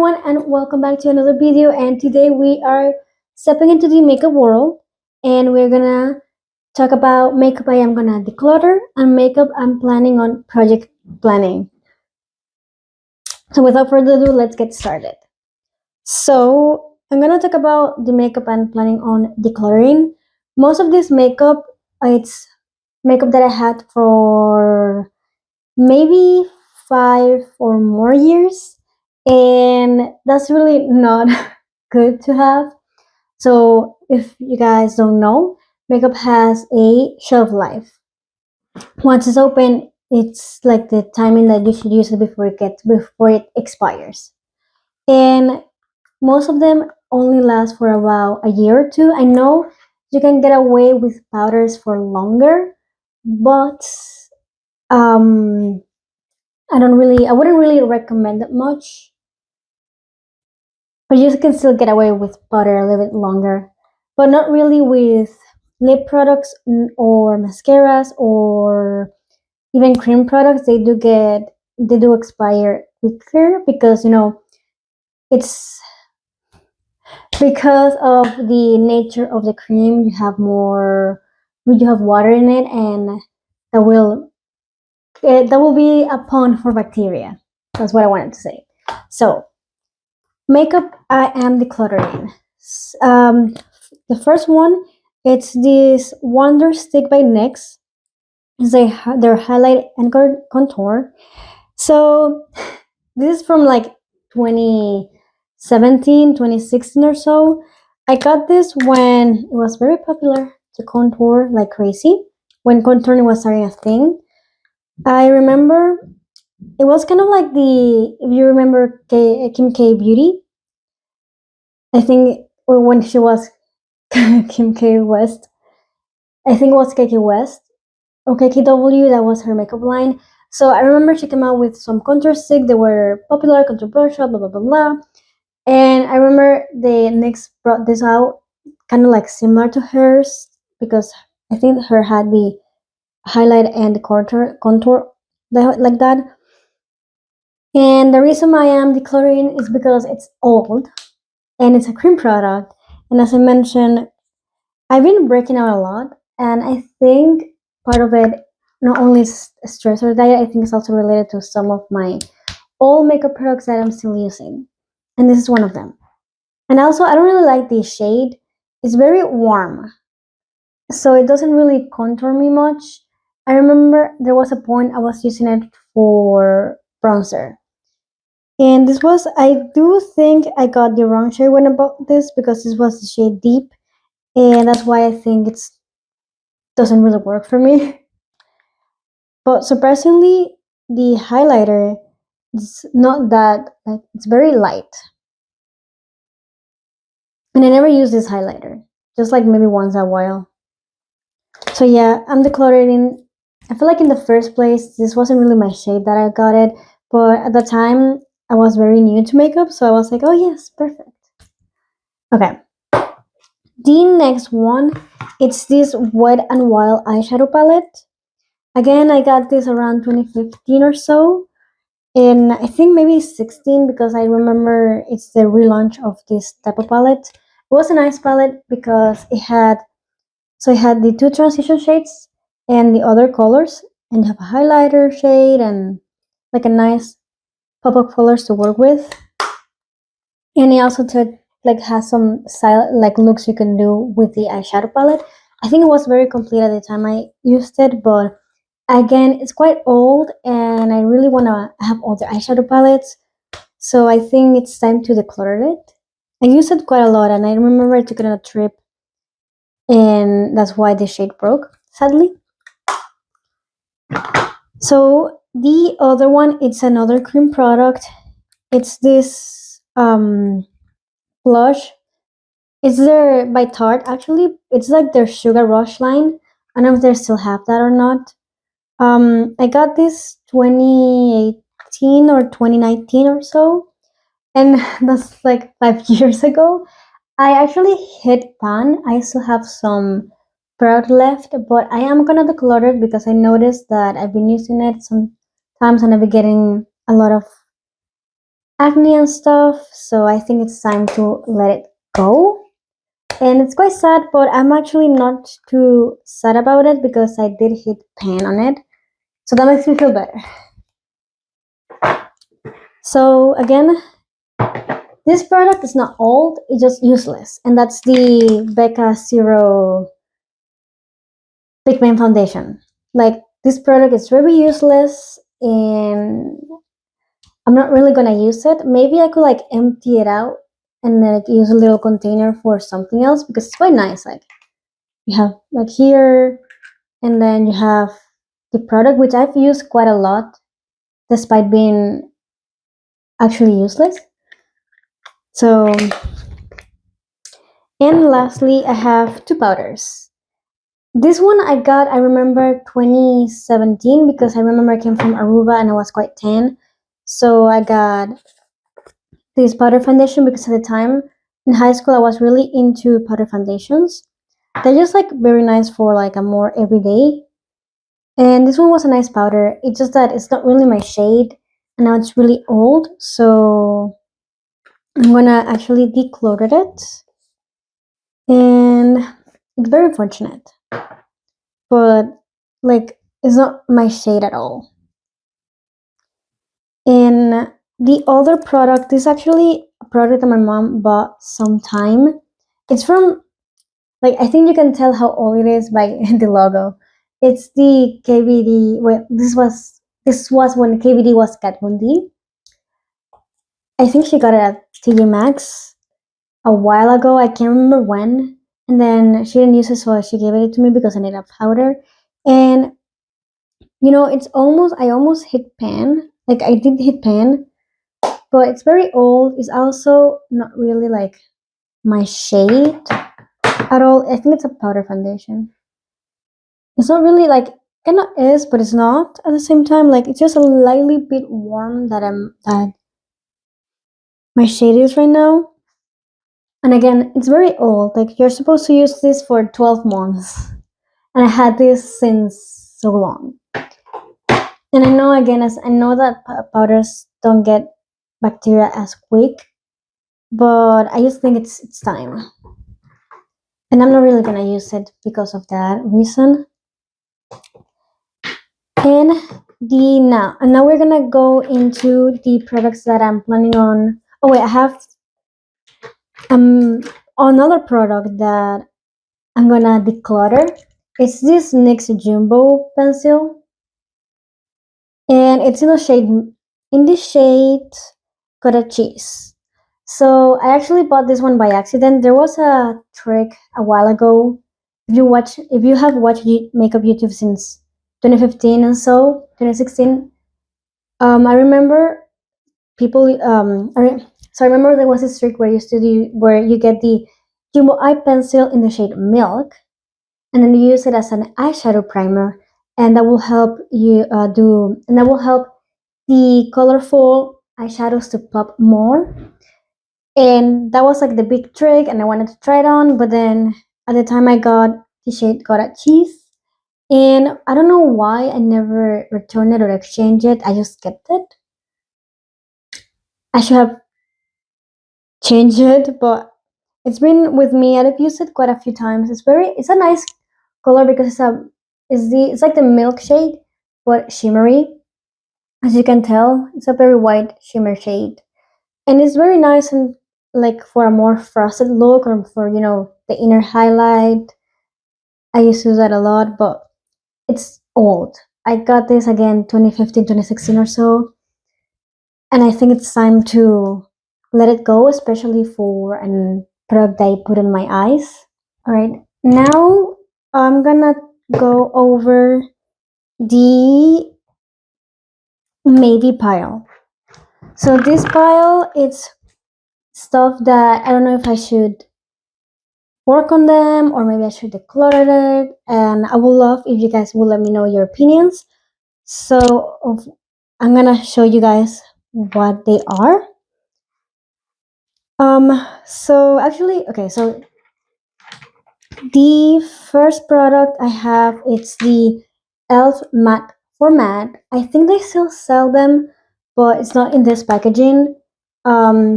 everyone, and welcome back to another video. And today we are stepping into the makeup world, and we're gonna talk about makeup I am gonna declutter and makeup I'm planning on project planning. So without further ado, let's get started. So I'm gonna talk about the makeup I'm planning on decluttering. Most of this makeup, it's makeup that I had for maybe 5 or more years, and that's really not good to have. So if you guys don't know, makeup has a shelf life. Once it's open, it's like the timing that you should use it before it expires. And most of them only last for about a year or two. I know you can get away with powders for longer, but um I wouldn't really recommend it much. But you can still get away with powder a little bit longer, but not really with lip products or mascaras or even cream products. They do expire quicker because it's because of the nature of the cream. You have water in it, and that will that will be a pond for bacteria. That's what I wanted to say. So makeup I am decluttering. Um, the first one, it's this Wonder Stick by NYX. It's their highlight and contour. So this is from like 2017, 2016 or so. I got this when it was very popular to contour like crazy. When contouring was starting a thing. I remember it was kind of like if you remember Kim K Beauty. I think when she was Kim K West, I think it was KK West or KKW, that was her makeup line. So I remember she came out with some contour sticks that were popular, controversial, blah blah blah blah. And I remember the NYX brought this out, kind of like similar to hers, because I think her had the highlight and the contour like that. And the reason I am decluttering is because it's old and it's a cream product. And as I mentioned, I've been breaking out a lot, and I think part of it not only is stress or diet. I think it's also related to some of my old makeup products that I'm still using, and this is one of them. And also, I don't really like the shade. It's very warm, so it doesn't really contour me much. I remember there was a point I was using it for bronzer, and I do think I got the wrong shade when I bought this, because this was the shade Deep, and that's why I think it doesn't really work for me. But surprisingly, the highlighter is not that, like, it's very light. And I never use this highlighter, just like maybe once in a while. So yeah, I'm decluttering. I feel like in the first place, this wasn't really my shade that I got it, but at the time, I was very new to makeup, so I was like, oh yes, perfect. Okay. The next one, it's this Wet and Wild eyeshadow palette. Again, I got this around 2015 or so, and I think maybe 16, because I remember it's the relaunch of this type of palette. It was a nice palette because it had the two transition shades and the other colors, and you have a highlighter shade and like a nice pop of colors to work with. And it also has some style like looks you can do with the eyeshadow palette. I think it was very complete at the time I used it, but again, it's quite old, and I really want to have other eyeshadow palettes. So I think it's time to declutter it. I used it quite a lot, and I remember I took it on a trip, and that's why the shade broke, sadly. So the other one, it's another cream product. It's this blush. It's their by Tarte, actually. It's like their Sugar Rush line. I don't know if they still have that or not. I got this 2018 or 2019 or so, and that's like 5 years ago. I actually hit pan. I still have some product left, but I am gonna declutter it because I noticed that I've been using it sometimes, and I've been getting a lot of acne and stuff, so I think it's time to let it go. And it's quite sad, but I'm actually not too sad about it because I did hit pan on it, so that makes me feel better. So again, this product is not old, it's just useless, and that's the Becca Zero Pigment Foundation. Like, this product is very useless, and I'm not really gonna use it. Maybe I could like empty it out and then like, use a little container for something else because it's quite nice. Like, you have like here, and then you have the product which I've used quite a lot, despite being actually useless. So, and lastly, I have two powders. This one I got, I remember 2017 because I remember I came from Aruba and I was quite tan. So I got this powder foundation because at the time in high school I was really into powder foundations. They're just like very nice for like a more everyday. And this one was a nice powder. It's just that it's not really my shade and now it's really old. So I'm gonna actually declutter it. And it's very unfortunate. But like it's not my shade at all. And the other product is actually a product that my mom bought sometime. It's from, like, I think you can tell how old it is by the logo. It's the KVD. Well, this was when KVD was Kat Von D. I think she got it at TJ Maxx a while ago. I can't remember when. And then she didn't use it, so she gave it to me because I need a powder. And it's almost I almost hit pan. Like I did hit pan, but it's very old. It's also not really like my shade at all. I think it's a powder foundation. It's not really like kind of is, but it's not at the same time. Like it's just a slightly bit warm that my shade is right now. And again, it's very old. Like you're supposed to use this for 12 months, and I had this since so long. And I know again, as I know that powders don't get bacteria as quick, but I just think it's time. And I'm not really gonna use it because of that reason. And now we're gonna go into the products that I'm planning on. Oh wait, I have another product that I'm gonna declutter. It's this NYX Jumbo pencil, and it's in the shade cottage cheese. So I actually bought this one by accident. There was a trick a while ago. If you have watched makeup YouTube since 2015 and so 2016, I remember people. So I remember there was a trick where you get the Jumbo eye pencil in the shade Milk, and then you use it as an eyeshadow primer, and that will help the colorful eyeshadows to pop more. And that was like the big trick, and I wanted to try it on, but then at the time I got the shade got at cheese, and I don't know why I never returned it or exchanged it. I just kept it. I should have changed it, but it's been with me. I've used it quite a few times. It's a nice color because it's like the milk shade, but shimmery. As you can tell, it's a very white shimmer shade, and it's very nice and like for a more frosted look or for the inner highlight. I used to use that a lot, but it's old. I got this again 2015, 2016 or so, and I think it's time to let it go, especially for a product that I put in my eyes. All right, now I'm gonna go over the maybe pile. So this pile, it's stuff that I don't know if I should work on them or maybe I should declutter it. And I would love if you guys will let me know your opinions. So I'm gonna show you guys what they are. So actually, okay, so the first product I have, it's the Elf matte format. I think they still sell them, but it's not in this packaging.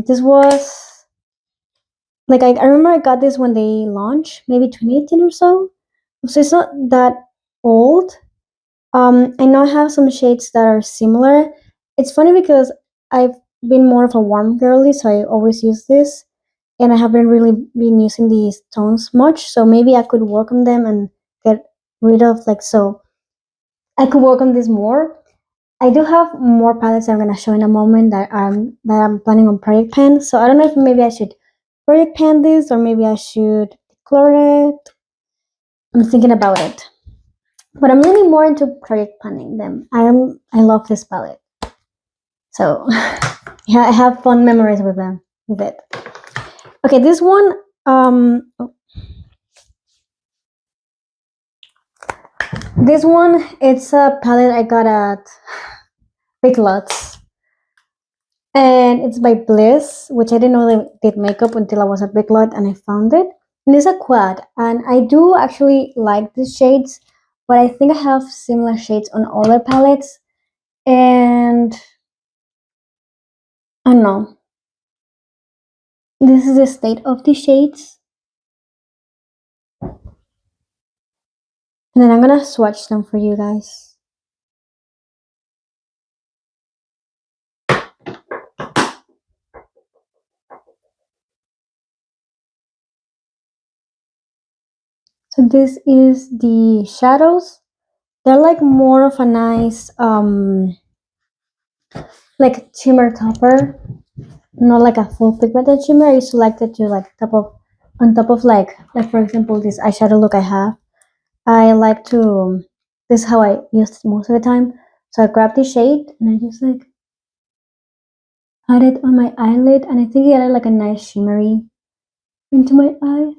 This was like I remember I got this when they launched, maybe 2018 or so. So it's not that old. I know I have some shades that are similar. It's funny because I've been more of a warm girly, so I always use this, and I haven't really been using these tones much. So maybe I could work on them and get rid of like so. I could work on this more. I do have more palettes I'm gonna show in a moment that I'm planning on project pan. So I don't know if maybe I should project pan this or maybe I should declutter it. I'm thinking about it. But I'm really more into project panning them. I love this palette. So yeah, I have fun memories with them with it. Okay, this one this one it's a palette I got at Big Lots. And it's by Bliss, which I didn't know they did makeup until I was at Big Lot and I found it. And it's a quad, and I do actually like these shades, but I think I have similar shades on other palettes, and I don't know. This is the state of the shades, and then I'm gonna swatch them for you guys. So this is the shadows. They're like more of a nice like shimmer topper, not like a full pigmented shimmer. I used to like that to like on top of like for example this eyeshadow look I have. I like to this is how I use it most of the time. So I grab the shade and I just like add it on my eyelid, and I think it added like a nice shimmery into my eyes.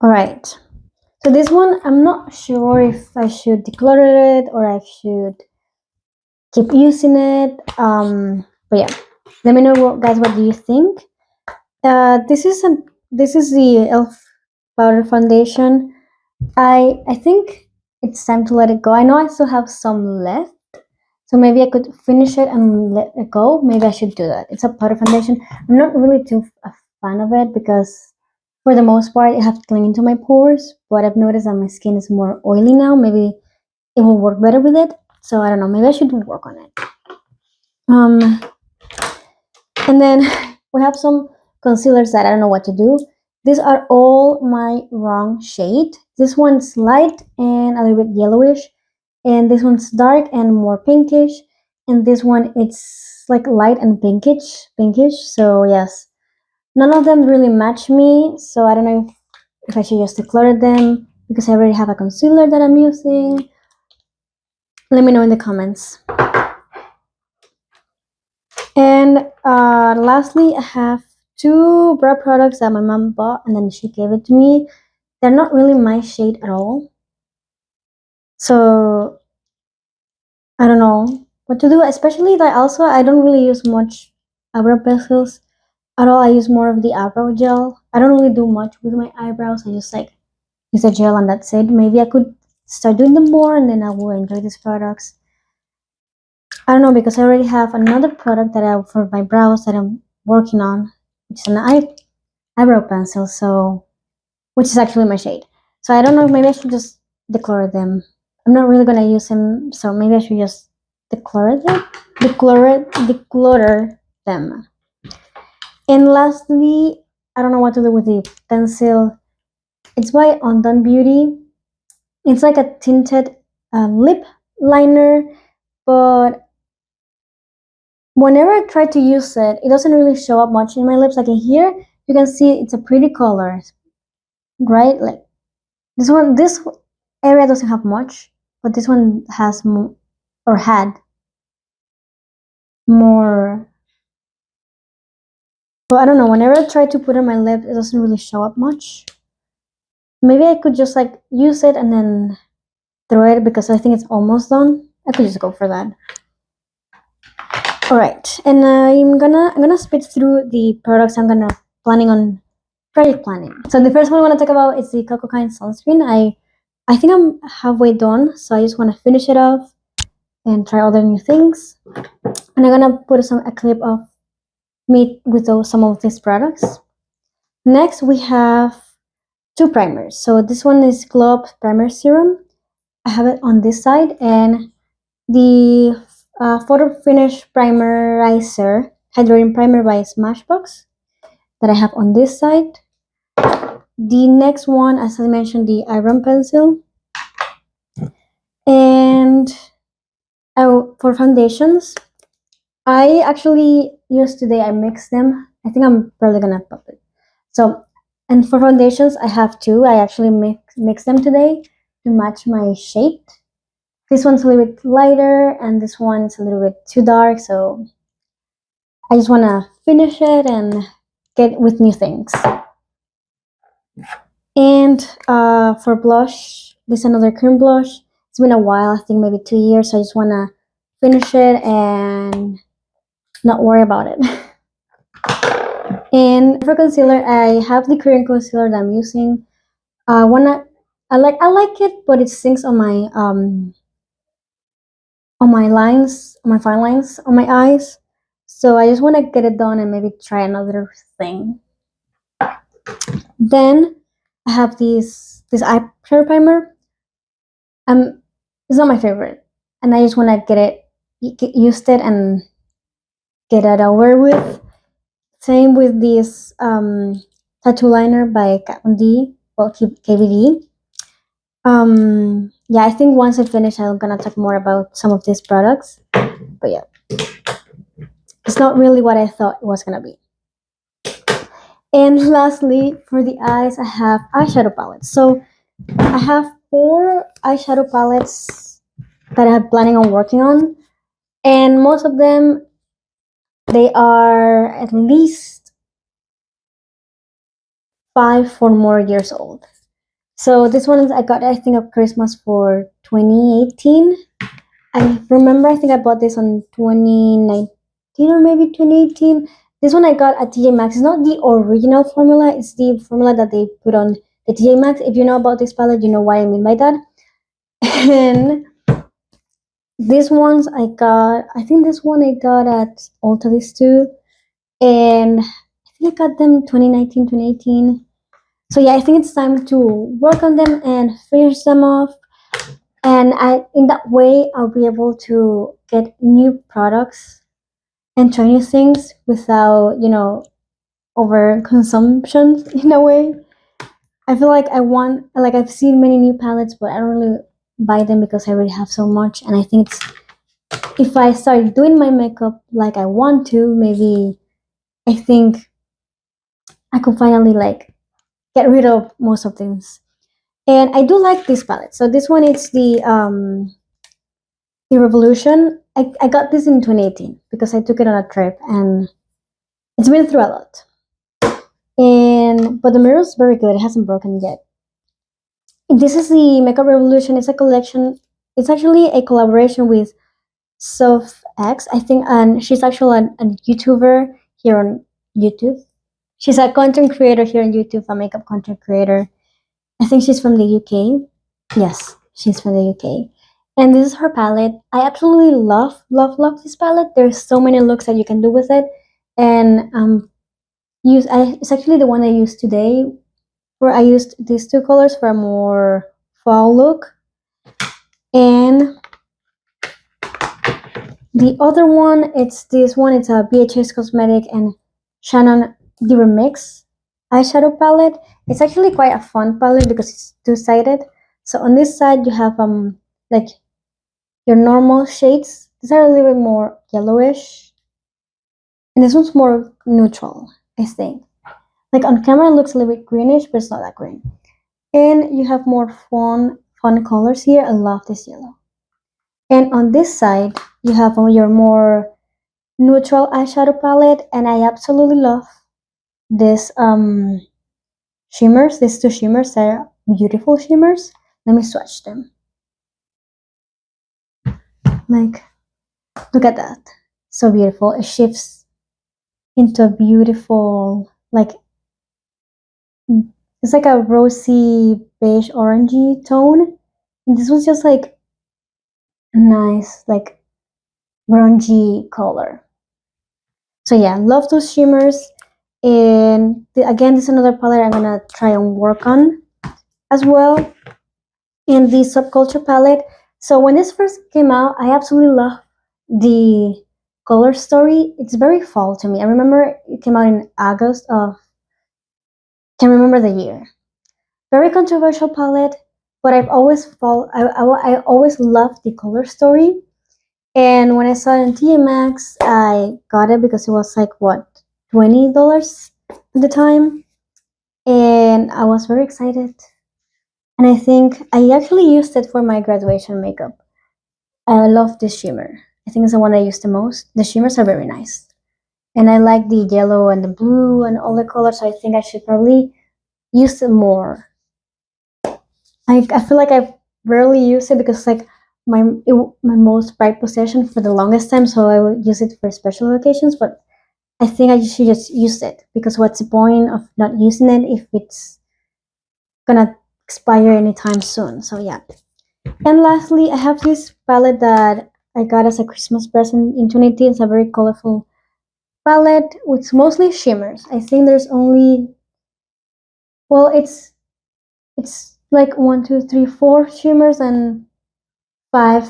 Alright. So this one I'm not sure if I should declutter it or I should keep using it. But yeah. Let me know guys, what do you think? This is the elf powder foundation. I think it's time to let it go. I know I still have some left, so maybe I could finish it and let it go. Maybe I should do that. It's a powder foundation. I'm not really too a fan of it because for the most part it has to cling into my pores, but I've noticed that my skin is more oily now. Maybe it will work better with it. So I don't know, maybe I should work on it. And then we have some concealers that I don't know what to do. These are all my wrong shade. This one's light and a little bit yellowish, and this one's dark and more pinkish, and this one it's like light and pinkish. So yes, none of them really match me, so I don't know if I should just declutter them because I already have a concealer that I'm using. Let me know in the comments. And lastly, I have two brow products that my mom bought and then she gave it to me. They're not really my shade at all, so I don't know what to do. Especially that also I don't really use much eyebrow pencils at all. I use more of the eyebrow gel. I don't really do much with my eyebrows. I just like use a gel and that's it. Maybe I could start doing them more and then I will enjoy these products. I don't know because I already have another product that I for my brows that I'm working on, which is an eyebrow pencil, so which is actually my shade. So I don't know, maybe I should just declutter them. I'm not really gonna use them, so maybe I should just declutter them. And lastly, I don't know what to do with the pencil. It's by Undone Beauty. It's like a tinted lip liner, but whenever I try to use it, it doesn't really show up much in my lips. Like in here, you can see it's a pretty color, right? Like this area doesn't have much, but this one has more, or had more. But I don't know, whenever I try to put it on my lip, it doesn't really show up much. Maybe I could just like use it and then throw it because I think it's almost done. I could just go for that. Alright, and I'm gonna speed through the products I'm planning on project planning. So the first one I want to talk about is the Coco Kind sunscreen. I think I'm halfway done, so I just want to finish it off and try other new things. And I'm gonna put a clip of me with some of these products. Next, we have 2 primers. So this one is Glow Up Primer Serum. I have it on this side, and the Photo Finish Primerizer Hydrating Primer by Smashbox that I have on this side. The next one, as I mentioned, the Iron Pencil. And for foundations, I actually used today, I mixed them. I think I'm probably gonna pop it. So, and for foundations, I have 2. I actually mix them today to match my shade. This one's a little bit lighter, and this one's a little bit too dark, so I just want to finish it and get with new things. And for blush, this is another cream blush. It's been a while, I think maybe 2 years, so I just want to finish it and not worry about it. And for concealer, I have the Korean concealer that I'm using. I like it, but it sinks on my lines, on my fine lines, on my eyes. So I just want to get it done and maybe try another thing. Then I have this eye primer. It's not my favorite, and I just want to get used it and get it over with. Same with this tattoo liner by Kat Von D, well, KVD. Yeah, I think once I finish, I'm gonna talk more about some of these products. But yeah, it's not really what I thought it was gonna be. And lastly, for the eyes, I have eyeshadow palettes. So I have 4 eyeshadow palettes that I'm planning on working on, and most of them, they are at least 5 or more years old. So this one I got, I think, of Christmas for 2018. I remember, I think I bought this on 2019 or maybe 2018. This one I got at TJ Maxx. It's not the original formula. It's the formula that they put on the TJ Maxx. If you know about this palette, you know what I mean by that. And these ones I got, I think this one I got at Ulta, these 2. And I think I got them 2019, 2018. So yeah, I think it's time to work on them and finish them off. And in that way, I'll be able to get new products and try new things without, over consumption in a way. I feel like I've seen many new palettes, but I don't really buy them because I already have so much. And I think if I start doing my makeup like I want to, maybe I think I could finally get rid of most of things. And I do like this palette. So this one is the Revolution. I got this in 2018 because I took it on a trip and it's been through a lot. But the mirror is very good. It hasn't broken yet. This is the Makeup Revolution. It's a collection. It's actually a collaboration with SoftX, I think, and she's actually a YouTuber here on YouTube. She's a content creator here on YouTube, a makeup content creator. I think she's from the UK. Yes, she's from the UK. And this is her palette. I absolutely love this palette. There's so many looks that you can do with it. And it's actually the one I used today, where I used these 2 colors for a more fall look. And the other one, it's this one. It's a BHS Cosmetic and Shannon The Remix eyeshadow palette. It's actually quite a fun palette because it's 2-sided. So on this side, you have like your normal shades. These are a little bit more yellowish, and this one's more neutral, I think. Like on camera, it looks a little bit greenish, but it's not that green. And you have more fun colors here. I love this yellow. And on this side, you have your more neutral eyeshadow palette, and I absolutely love this shimmers. These 2 shimmers are beautiful shimmers. Let me swatch them. Like, look at that. So beautiful. It shifts into a beautiful, it's like a rosy beige orangey tone. And this was just nice, grungy color. So yeah, love those shimmers. And again, this is another palette I'm gonna try and work on as well. And the subculture palette. So when this first came out, I absolutely love the color story. It's very fall to me. I remember it came out in August of, can't remember the year. Very controversial palette, but I always loved the color story. And when I saw it in TMX, I got it because it was like what, $20 at the time, and I was very excited. And I think I actually used it for my graduation makeup. I love this shimmer. I think it's the one I use the most. The shimmers are very nice. And I like the yellow and the blue and all the colors, so I think I should probably use it more. I feel like I've rarely used it because like my most prized possession for the longest time, so I will use it for special occasions. But I think I should just use it because what's the point of not using it if it's gonna expire anytime soon? So yeah. And lastly, I have this palette that I got as a Christmas present in 2018. It's a very colorful palette with mostly shimmers. I think there's only, well, it's like 1, 2, 3, 4 shimmers and 5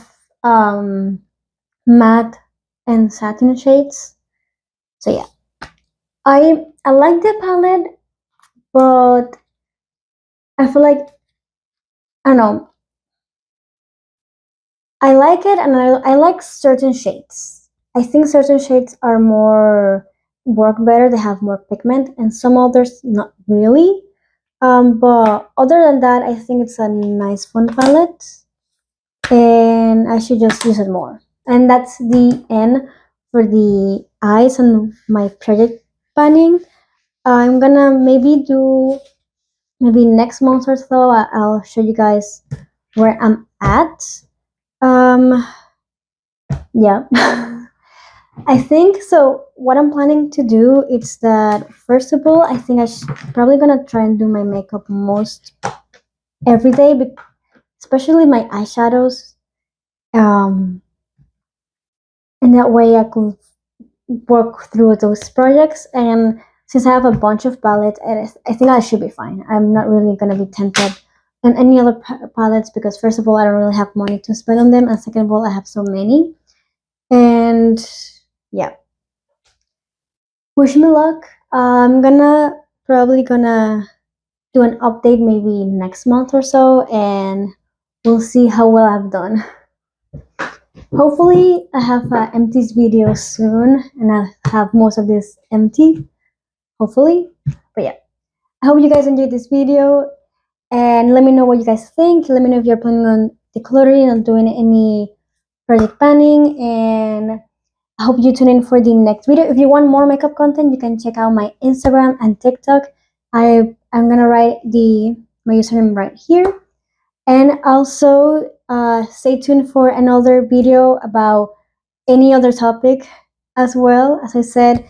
matte and satin shades. So yeah, I like the palette, but I feel like, I don't know, I like it, and I like certain shades. I think certain shades are more, work better. They have more pigment, and some others not really. But other than that, I think it's a nice fun palette, and I should just use it more. And that's the end for the eyes and my project planning. I'm gonna maybe do, maybe next month or so. I'll show you guys where I'm at. Um, yeah. I think so. What I'm planning to do is that first of all, I think probably gonna try and do my makeup most every day, especially my eyeshadows. Um, and that way I could work through those projects. And since I have a bunch of palettes, I think I should be fine. I'm not really gonna be tempted on any other palettes because first of all, I don't really have money to spend on them, and second of all, I have so many. And yeah, wish me luck. I'm probably gonna do an update maybe next month or so, and we'll see how well I've done. Hopefully, I have an empty video soon, and I'll have most of this empty. Hopefully, but yeah, I hope you guys enjoyed this video, and let me know what you guys think. Let me know if you're planning on decluttering and doing any project planning, and I hope you tune in for the next video. If you want more makeup content, you can check out my Instagram and TikTok. I'm gonna write my username right here. And also stay tuned for another video about any other topic as well. As I said,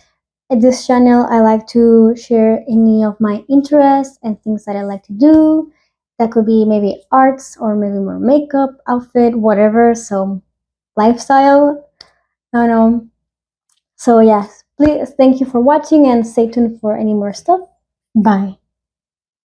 at this channel, I like to share any of my interests and things that I like to do. That could be maybe arts or maybe more makeup, outfit, whatever. So lifestyle. I don't know. So yes, please, thank you for watching and stay tuned for any more stuff. Bye.